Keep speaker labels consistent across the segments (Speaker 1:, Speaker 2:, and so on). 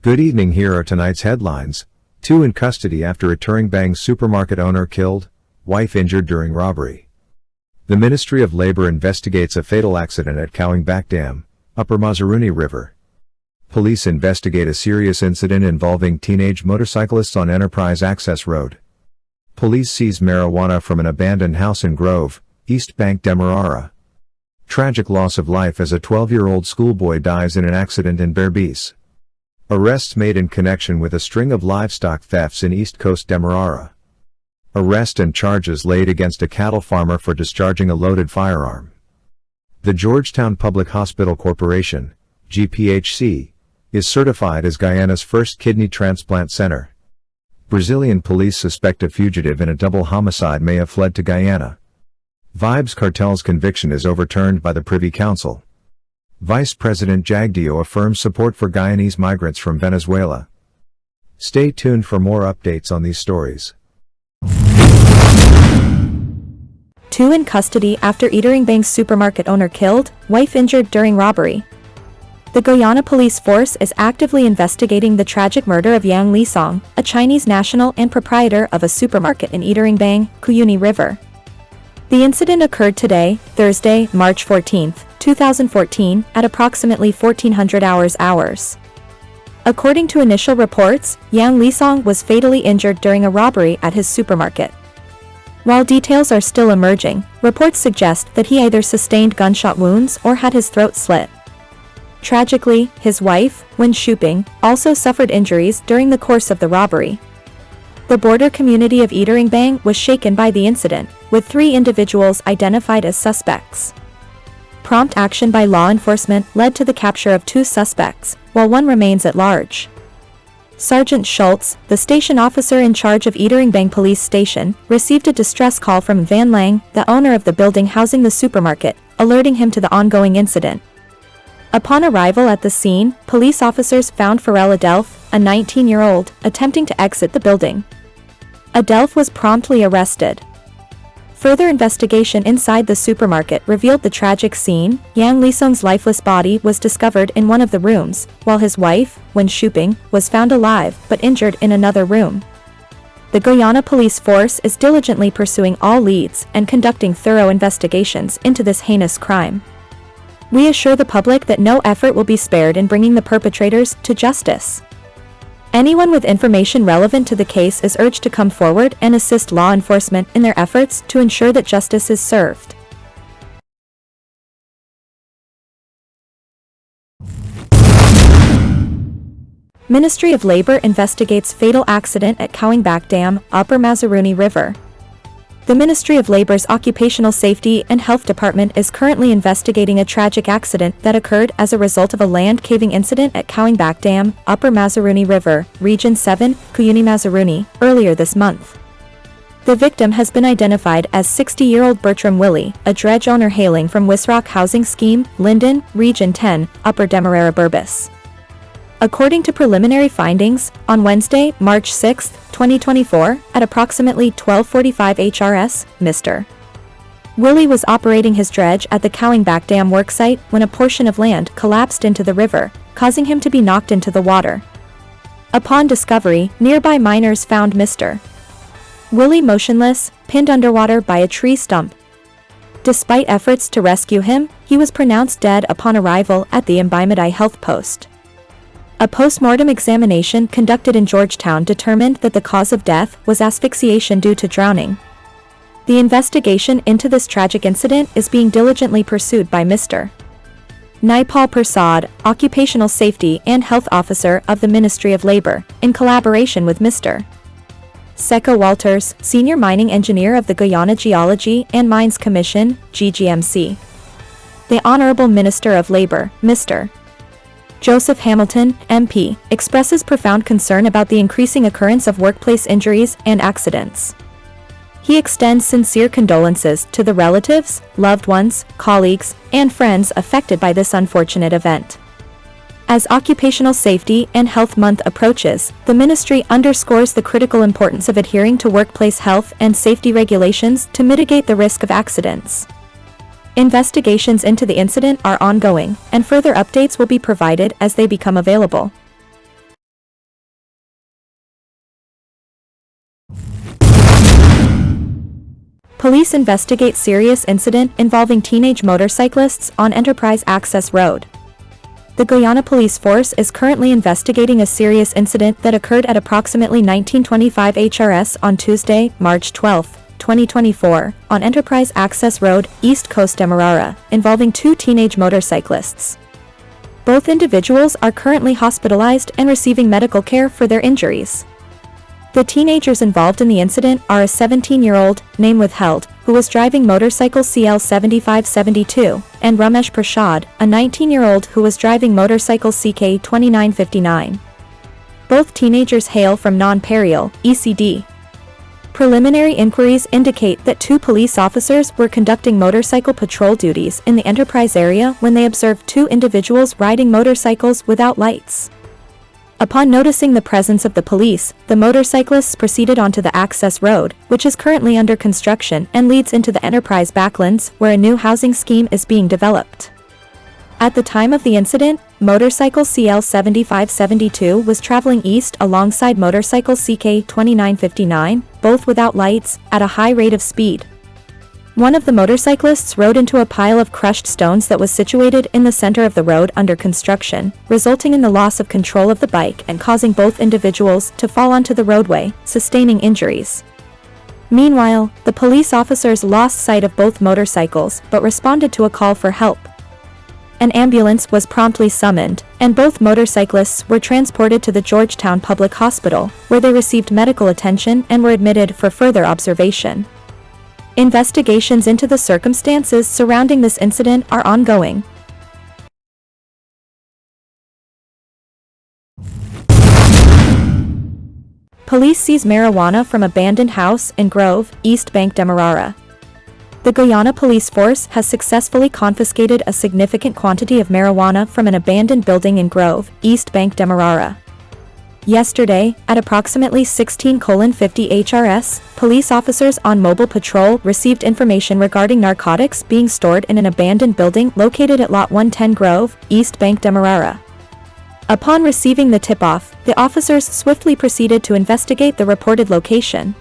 Speaker 1: Good evening, here are tonight's headlines. 2 in custody after Eteringbang supermarket owner killed, wife injured during robbery. The Ministry of Labor investigates a fatal accident at Cowing Backdam, Upper Mazaruni River. Police investigate a serious incident involving teenage motorcyclists on Enterprise Access Road. Police seize marijuana from an abandoned house in Grove, East Bank Demerara. Tragic loss of life as a 12-year-old schoolboy dies in an accident in Berbice. Arrests made in connection with a string of livestock thefts in East Coast Demerara. Arrest and charges laid against a cattle farmer for discharging a loaded firearm. The Georgetown Public Hospital Corporation, GPHC, is certified as Guyana's first kidney transplant center. Brazilian police suspect a fugitive in a double homicide may have fled to Guyana. Vybz Kartel's conviction is overturned by the Privy Council. Vice President Jagdeo affirms support for Guyanese migrants from Venezuela. Stay tuned for more updates on these stories.
Speaker 2: 2 in custody after Eteringbang supermarket owner killed, wife injured during robbery. The Guyana police force is actively investigating the tragic murder of Yang Lisong, a Chinese national and proprietor of a supermarket in Eteringbang, Cowing River. The incident occurred today, Thursday, March 14, 2014, at approximately 1400 hours. According to initial reports, Yang Lisong was fatally injured during a robbery at his supermarket. While details are still emerging, reports suggest that he either sustained gunshot wounds or had his throat slit. Tragically, his wife, when shopping, also suffered injuries during the course of the robbery. The border community of Eteringbang was shaken by the incident, with 3 individuals identified as suspects. Prompt action by law enforcement led to the capture of 2 suspects, while 1 remains at large. Sergeant Schultz, the station officer in charge of Eteringbang Police Station, received a distress call from Van Lang, the owner of the building housing the supermarket, alerting him to the ongoing incident. Upon arrival at the scene, police officers found Pharrell Adelph, a 19-year-old, attempting to exit the building. Adelph was promptly arrested. Further investigation inside the supermarket revealed the tragic scene. Yang Lisong's lifeless body was discovered in one of the rooms, while his wife, when shopping, was found alive but injured in another room. The Guyana police force is diligently pursuing all leads and conducting thorough investigations into this heinous crime. We assure the public that no effort will be spared in bringing the perpetrators to justice. Anyone with information relevant to the case is urged to come forward and assist law enforcement in their efforts to ensure that justice is served. Ministry of Labor investigates fatal accident at Cowing Backdam, Upper Mazaruni River. The Ministry of Labor's Occupational Safety and Health Department is currently investigating a tragic accident that occurred as a result of a land caving incident at Cowing Backdam, Upper Mazaruni River, Region 7, Guyanese Mazaruni, earlier this month. The victim has been identified as 60-year-old Bertram Willie, a dredge owner hailing from Wisrock Housing Scheme, Linden, Region 10, Upper Demerara Berbice. According to preliminary findings, on Wednesday, March 6, 2024, at approximately 12:45 HRS, Mr. Willie was operating his dredge at the Cowing Backdam worksite when a portion of land collapsed into the river, causing him to be knocked into the water. Upon discovery, nearby miners found Mr. Willie motionless, pinned underwater by a tree stump. Despite efforts to rescue him, he was pronounced dead upon arrival at the Mbimadi health post. A post-mortem examination conducted in Georgetown determined that the cause of death was asphyxiation due to drowning. The investigation into this tragic incident is being diligently pursued by Mr. Naipal Prasad, Occupational Safety and Health Officer of the Ministry of Labor, in collaboration with Mr. Seka Walters, Senior Mining Engineer of the Guyana Geology and Mines Commission, GGMC. The Honorable Minister of Labor, Mr. Joseph Hamilton, MP, expresses profound concern about the increasing occurrence of workplace injuries and accidents. He extends sincere condolences to the relatives, loved ones, colleagues, and friends affected by this unfortunate event. As Occupational Safety and Health Month approaches, the ministry underscores the critical importance of adhering to workplace health and safety regulations to mitigate the risk of accidents. Investigations into the incident are ongoing, and further updates will be provided as they become available. Police investigate serious incident involving teenage motorcyclists on Enterprise Access Road. The Guyana Police Force is currently investigating a serious incident that occurred at approximately 1925 HRS on Tuesday, March 12, 2024, on Enterprise Access Road, East Coast Demerara, involving two teenage motorcyclists. Both individuals are currently hospitalized and receiving medical care for their injuries. The teenagers involved in the incident are a 17-year-old, name withheld, who was driving motorcycle CL 7572, and Ramesh Prasad, a 19-year-old who was driving motorcycle CK 2959. Both teenagers hail from Non-Perial, ECD. Preliminary inquiries indicate that two police officers were conducting motorcycle patrol duties in the Enterprise area when they observed two individuals riding motorcycles without lights. Upon noticing the presence of the police, the motorcyclists proceeded onto the access road, which is currently under construction and leads into the Enterprise backlands, where a new housing scheme is being developed. At the time of the incident, motorcycle CL 7572 was traveling east alongside motorcycle CK 2959, both without lights, at a high rate of speed. One of the motorcyclists rode into a pile of crushed stones that was situated in the center of the road under construction, resulting in the loss of control of the bike and causing both individuals to fall onto the roadway, sustaining injuries. Meanwhile, the police officers lost sight of both motorcycles but responded to a call for help. An ambulance was promptly summoned, and both motorcyclists were transported to the Georgetown Public Hospital, where they received medical attention and were admitted for further observation. Investigations into the circumstances surrounding this incident are ongoing. Police seize marijuana from abandoned house in Grove, East Bank Demerara. The Guyana Police Force has successfully confiscated a significant quantity of marijuana from an abandoned building in Grove, East Bank Demerara. Yesterday, at approximately 16:50 HRS, police officers on mobile patrol received information regarding narcotics being stored in an abandoned building located at Lot 110 Grove, East Bank Demerara. Upon receiving the tip-off, the officers swiftly proceeded to investigate the reported location.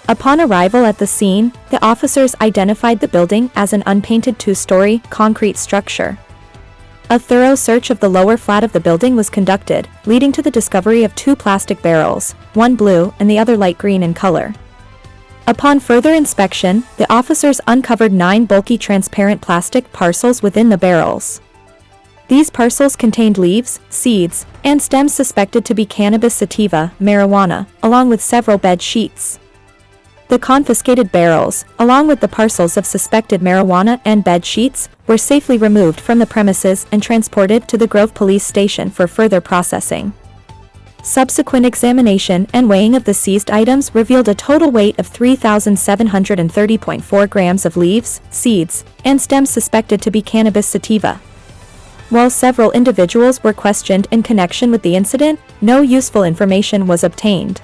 Speaker 2: Upon arrival at the scene, the officers identified the building as an unpainted two-story, concrete structure. A thorough search of the lower flat of the building was conducted, leading to the discovery of two plastic barrels, one blue and the other light green in color. Upon further inspection, the officers uncovered 9 bulky transparent plastic parcels within the barrels. These parcels contained leaves, seeds, and stems suspected to be cannabis sativa, marijuana, along with several bed sheets. The confiscated barrels, along with the parcels of suspected marijuana and bed sheets, were safely removed from the premises and transported to the Grove Police Station for further processing. Subsequent examination and weighing of the seized items revealed a total weight of 3,730.4 grams of leaves, seeds, and stems suspected to be cannabis sativa. While several individuals were questioned in connection with the incident, no useful information was obtained.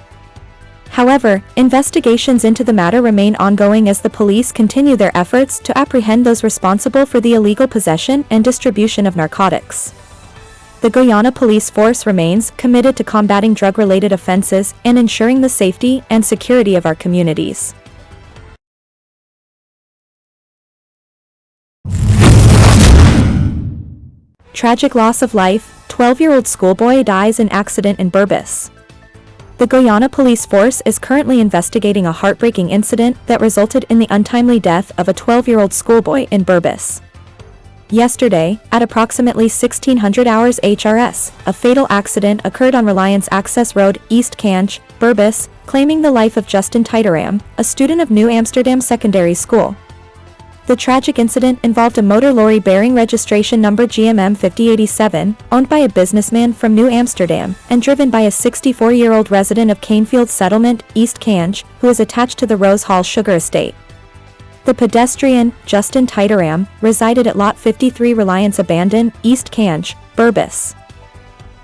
Speaker 2: However, investigations into the matter remain ongoing as the police continue their efforts to apprehend those responsible for the illegal possession and distribution of narcotics. The Guyana Police Force remains committed to combating drug-related offenses and ensuring the safety and security of our communities. Tragic loss of life, 12-year-old schoolboy dies in accident in Berbice. The Guyana Police Force is currently investigating a heartbreaking incident that resulted in the untimely death of a 12-year-old schoolboy in Berbice. Yesterday, at approximately 1600 hours HRS, a fatal accident occurred on Reliance Access Road, East Canch, Berbice, claiming the life of Justin Eteringbang, a student of New Amsterdam Secondary School. The tragic incident involved a motor lorry bearing registration number GMM 5087, owned by a businessman from New Amsterdam, and driven by a 64-year-old resident of Canefield Settlement, East Canch, who is attached to the Rose Hall Sugar Estate. The pedestrian, Justin Eteringbang, resided at Lot 53 Reliance Abandon, East Canch, Berbice.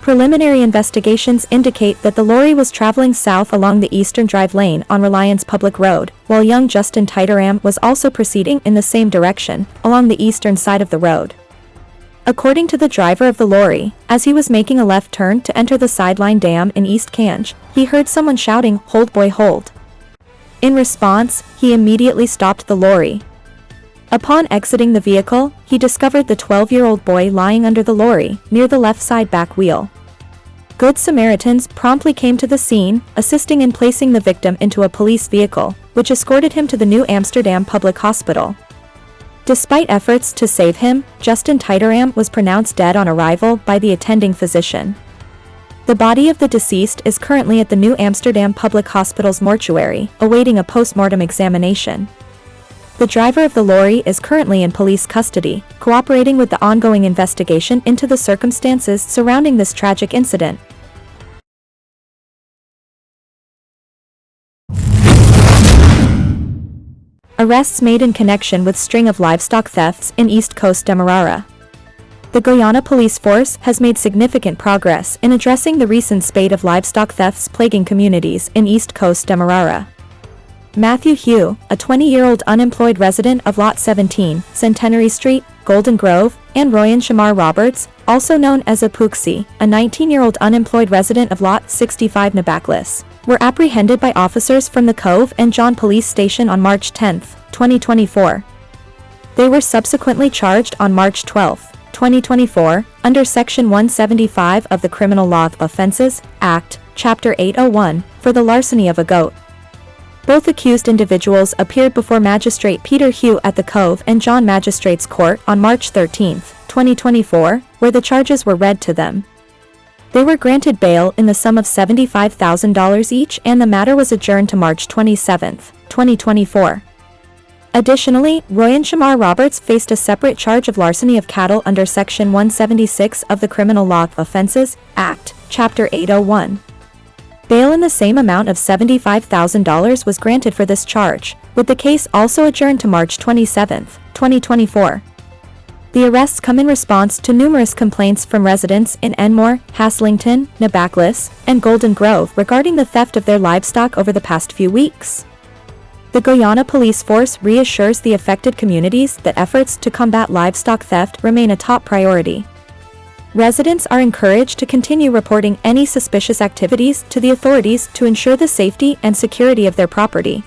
Speaker 2: Preliminary investigations indicate that the lorry was traveling south along the eastern drive lane on Reliance Public Road, while young Justin Eteringbang was also proceeding in the same direction, along the eastern side of the road. According to the driver of the lorry, as he was making a left turn to enter the sideline dam in East Canch, he heard someone shouting, "Hold boy hold." In response, he immediately stopped the lorry. Upon exiting the vehicle, he discovered the 12-year-old boy lying under the lorry, near the left side back wheel. Good Samaritans promptly came to the scene, assisting in placing the victim into a police vehicle, which escorted him to the New Amsterdam Public Hospital. Despite efforts to save him, Justin Titeram was pronounced dead on arrival by the attending physician. The body of the deceased is currently at the New Amsterdam Public Hospital's mortuary, awaiting a post-mortem examination. The driver of the lorry is currently in police custody, cooperating with the ongoing investigation into the circumstances surrounding this tragic incident. Arrests made in connection with string of livestock thefts in East Coast Demerara. The Guyana police force has made significant progress in addressing the recent spate of livestock thefts plaguing communities in East Coast Demerara. Matthew Hugh, a 20-year-old unemployed resident of Lot 17, Centenary Street, Golden Grove, and Royan Shamar Roberts, also known as Apuxi, a 19-year-old unemployed resident of Lot 65 Nabaklis, were apprehended by officers from the Cove and John Police Station on March 10, 2024. They were subsequently charged on March 12, 2024, under Section 175 of the Criminal Law Offences Act, Chapter 801, for the larceny of a goat. Both accused individuals appeared before Magistrate Peter Hugh at the Cove and John Magistrates Court on March 13, 2024, where the charges were read to them. They were granted bail in the sum of $75,000 each, and the matter was adjourned to March 27, 2024. Additionally, Royan Shamar Roberts faced a separate charge of larceny of cattle under Section 176 of the Criminal Law Offences Act, Chapter 801. Bail in the same amount of $75,000 was granted for this charge, with the case also adjourned to March 27, 2024. The arrests come in response to numerous complaints from residents in Enmore, Haslington, Nabaklis, and Golden Grove regarding the theft of their livestock over the past few weeks. The Guyana police force reassures the affected communities that efforts to combat livestock theft remain a top priority. Residents are encouraged to continue reporting any suspicious activities to the authorities to ensure the safety and security of their property.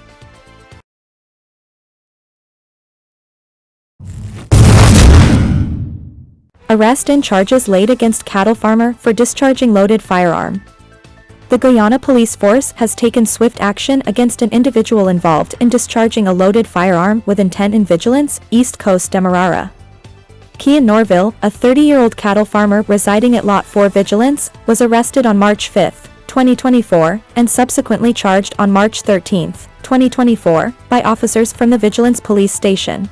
Speaker 2: Arrest and charges laid against cattle farmer for discharging loaded firearm. The Guyana police force has taken swift action against an individual involved in discharging a loaded firearm with intent and vigilance, East Coast Demerara. Kian Norville, a 30-year-old cattle farmer residing at Lot 4 Vigilance, was arrested on March 5, 2024, and subsequently charged on March 13, 2024, by officers from the Vigilance Police Station.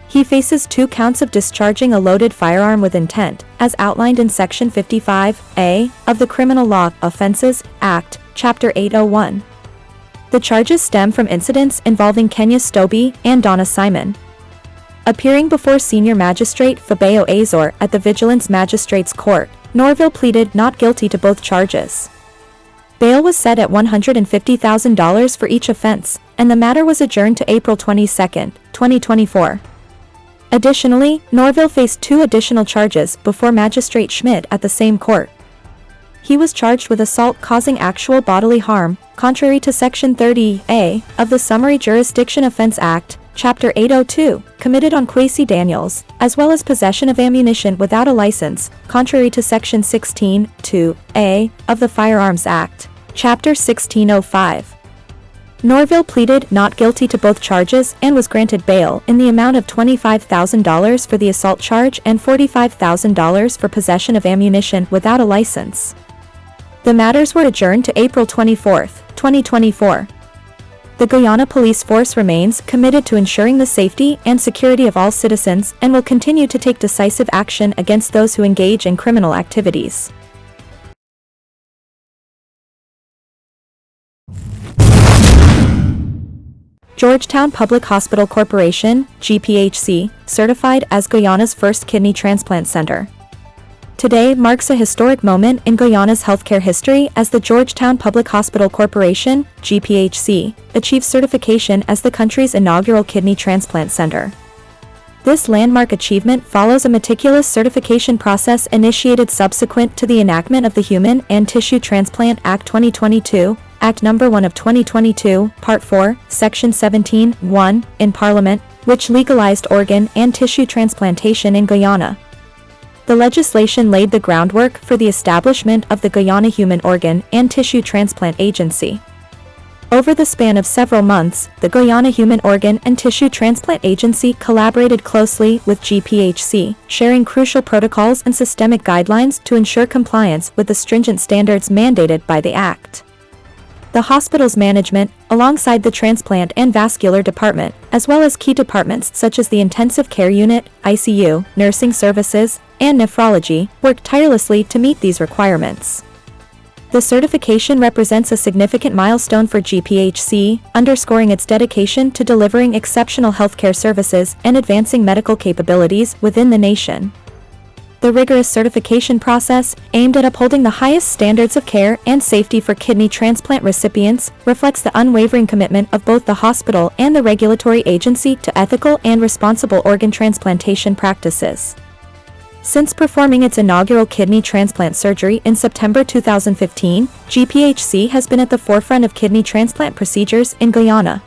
Speaker 2: He faces 2 counts of discharging a loaded firearm with intent, as outlined in Section 55A of the Criminal Law Offences Act, Chapter 801. The charges stem from incidents involving Kenya Stobie and Donna Simon. Appearing before Senior Magistrate Fabio Azor at the Vigilance Magistrates Court, Norville pleaded not guilty to both charges. Bail was set at $150,000 for each offense, and the matter was adjourned to April 22, 2024. Additionally, Norville faced 2 additional charges before Magistrate Schmidt at the same court. He was charged with assault causing actual bodily harm, contrary to Section 30A of the Summary Jurisdiction Offense Act, Chapter 802, committed on Kwesi Daniels, as well as possession of ammunition without a license, contrary to Section 16(2)(a) of the Firearms Act, Chapter 1605. Norville pleaded not guilty to both charges and was granted bail in the amount of $25,000 for the assault charge and $45,000 for possession of ammunition without a license. The matters were adjourned to April 24, 2024. The Guyana police force remains committed to ensuring the safety and security of all citizens and will continue to take decisive action against those who engage in criminal activities. Georgetown Public Hospital Corporation, GPHC, certified as Guyana's first kidney transplant center. Today marks a historic moment in Guyana's healthcare history as the Georgetown Public Hospital Corporation, GPHC, achieves certification as the country's inaugural kidney transplant center. This landmark achievement follows a meticulous certification process initiated subsequent to the enactment of the Human and Tissue Transplant Act 2022, Act No. 1 of 2022, Part 4, Section 17(1), in Parliament, which legalized organ and tissue transplantation in Guyana. The legislation laid the groundwork for the establishment of the Guyana Human Organ and Tissue Transplant Agency. Over the span of several months, the Guyana Human Organ and Tissue Transplant Agency collaborated closely with GPHC, sharing crucial protocols and systemic guidelines to ensure compliance with the stringent standards mandated by the Act. The hospital's management, alongside the transplant and vascular department, as well as key departments such as the intensive care unit, ICU, nursing services, and nephrology, worked tirelessly to meet these requirements. The certification represents a significant milestone for GPHC, underscoring its dedication to delivering exceptional healthcare services and advancing medical capabilities within the nation. The rigorous certification process, aimed at upholding the highest standards of care and safety for kidney transplant recipients, reflects the unwavering commitment of both the hospital and the regulatory agency to ethical and responsible organ transplantation practices. Since performing its inaugural kidney transplant surgery in September 2015, GPHC has been at the forefront of kidney transplant procedures in Guyana.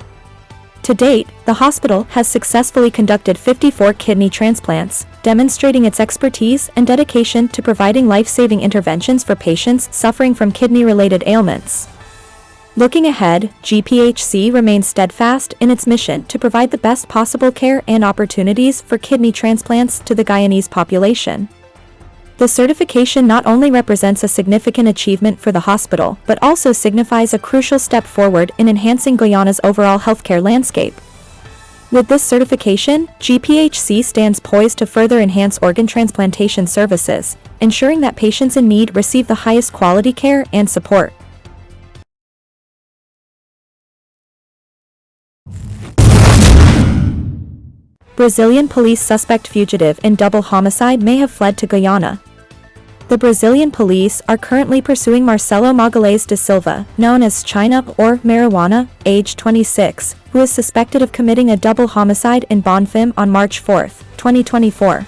Speaker 2: To date, the hospital has successfully conducted 54 kidney transplants, demonstrating its expertise and dedication to providing life-saving interventions for patients suffering from kidney-related ailments. Looking ahead, GPHC remains steadfast in its mission to provide the best possible care and opportunities for kidney transplants to the Guyanese population. The certification not only represents a significant achievement for the hospital, but also signifies a crucial step forward in enhancing Guyana's overall healthcare landscape. With this certification, GPHC stands poised to further enhance organ transplantation services, ensuring that patients in need receive the highest quality care and support. Brazilian police suspect fugitive in double homicide may have fled to Guyana. The Brazilian police are currently pursuing Marcelo Magalhães da Silva, known as China or Marijuana, age 26, who is suspected of committing a double homicide in Bonfim on March 4, 2024.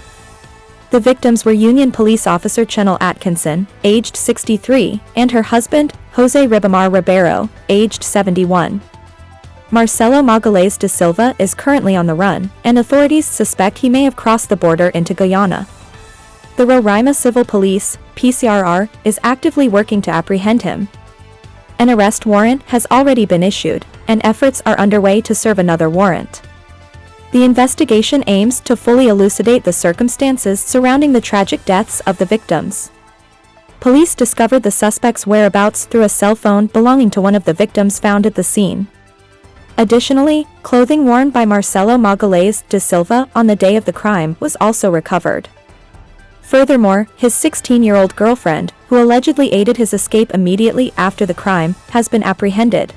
Speaker 2: The victims were Union Police Officer Chenel Atkinson, aged 63, and her husband, José Ribamar Ribeiro, aged 71. Marcelo Magalhães da Silva is currently on the run, and authorities suspect he may have crossed the border into Guyana. The Roraima Civil Police, PCRR, is actively working to apprehend him. An arrest warrant has already been issued, and efforts are underway to serve another warrant. The investigation aims to fully elucidate the circumstances surrounding the tragic deaths of the victims. Police discovered the suspect's whereabouts through a cell phone belonging to one of the victims found at the scene. Additionally, clothing worn by Marcelo Magalhães da Silva on the day of the crime was also recovered. Furthermore, his 16-year-old girlfriend, who allegedly aided his escape immediately after the crime, has been apprehended.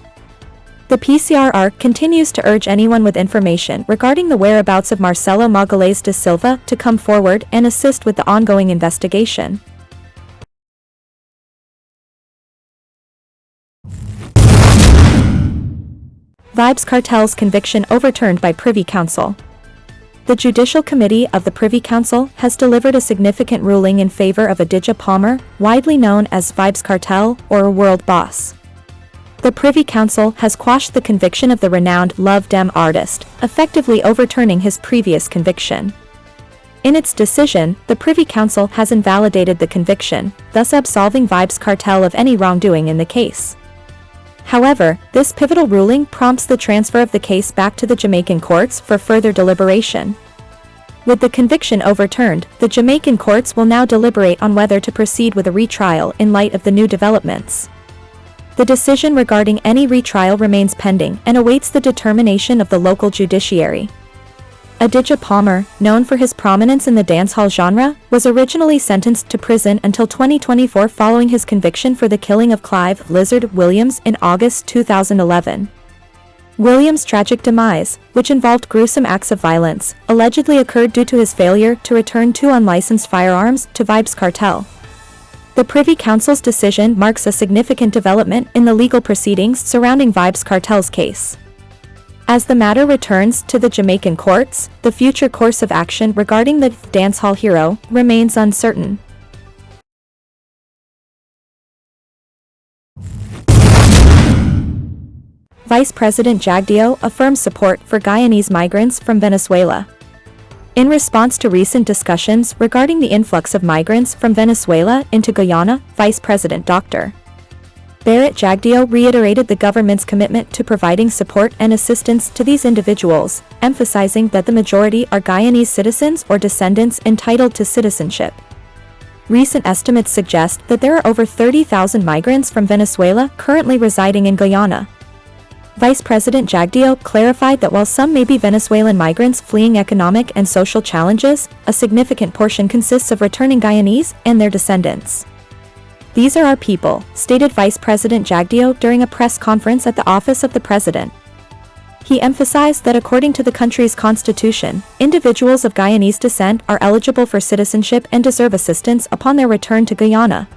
Speaker 2: The PCRR continues to urge anyone with information regarding the whereabouts of Marcelo Magalhães da Silva to come forward and assist with the ongoing investigation. Vybz Kartel's conviction overturned by Privy Council. The Judicial Committee of the Privy Council has delivered a significant ruling in favor of Aditya Palmer, widely known as Vybz Kartel or World Boss. The Privy Council has quashed the conviction of the renowned Love Dem artist, effectively overturning his previous conviction. In its decision, the Privy Council has invalidated the conviction, thus absolving Vybz Kartel of any wrongdoing in the case. However, this pivotal ruling prompts the transfer of the case back to the Jamaican courts for further deliberation. With the conviction overturned, the Jamaican courts will now deliberate on whether to proceed with a retrial in light of the new developments. The decision regarding any retrial remains pending and awaits the determination of the local judiciary. Aditya Palmer, known for his prominence in the dancehall genre, was originally sentenced to prison until 2024 following his conviction for the killing of Clive "Lizard" Williams in August 2011. Williams' tragic demise, which involved gruesome acts of violence, allegedly occurred due to his failure to return 2 unlicensed firearms to Vybz Kartel. The Privy Council's decision marks a significant development in the legal proceedings surrounding Vybz Kartel's case. As the matter returns to the Jamaican courts, the future course of action regarding the dancehall hero remains uncertain. Vice President Jagdeo affirms support for Guyanese migrants from Venezuela. In response to recent discussions regarding the influx of migrants from Venezuela into Guyana, Vice President Dr. Jagdeo reiterated the government's commitment to providing support and assistance to these individuals, emphasizing that the majority are Guyanese citizens or descendants entitled to citizenship. Recent estimates suggest that there are over 30,000 migrants from Venezuela currently residing in Guyana. Vice President Jagdeo clarified that while some may be Venezuelan migrants fleeing economic and social challenges, a significant portion consists of returning Guyanese and their descendants. "These are our people," stated Vice President Jagdeo during a press conference at the Office of the President. He emphasized that according to the country's constitution, individuals of Guyanese descent are eligible for citizenship and deserve assistance upon their return to Guyana.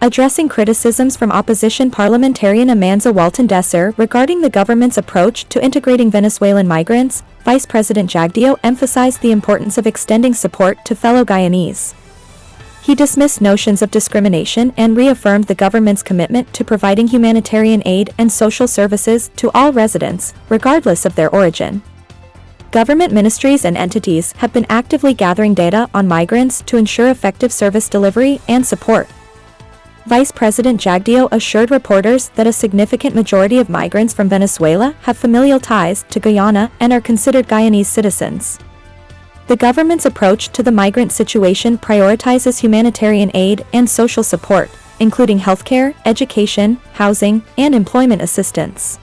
Speaker 2: Addressing criticisms from opposition parliamentarian Amanza Walton Desser regarding the government's approach to integrating Venezuelan migrants, Vice President Jagdeo emphasized the importance of extending support to fellow Guyanese. He dismissed notions of discrimination and reaffirmed the government's commitment to providing humanitarian aid and social services to all residents, regardless of their origin. Government ministries and entities have been actively gathering data on migrants to ensure effective service delivery and support. Vice President Jagdeo assured reporters that a significant majority of migrants from Venezuela have familial ties to Guyana and are considered Guyanese citizens. The government's approach to the migrant situation prioritizes humanitarian aid and social support, including healthcare, education, housing, and employment assistance.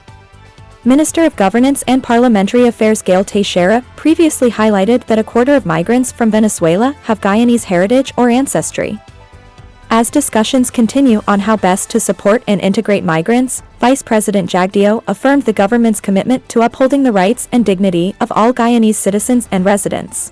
Speaker 2: Minister of Governance and Parliamentary Affairs Gail Teixeira previously highlighted that a quarter of migrants from Venezuela have Guyanese heritage or ancestry. As discussions continue on how best to support and integrate migrants, Vice President Jagdeo affirmed the government's commitment to upholding the rights and dignity of all Guyanese citizens and residents.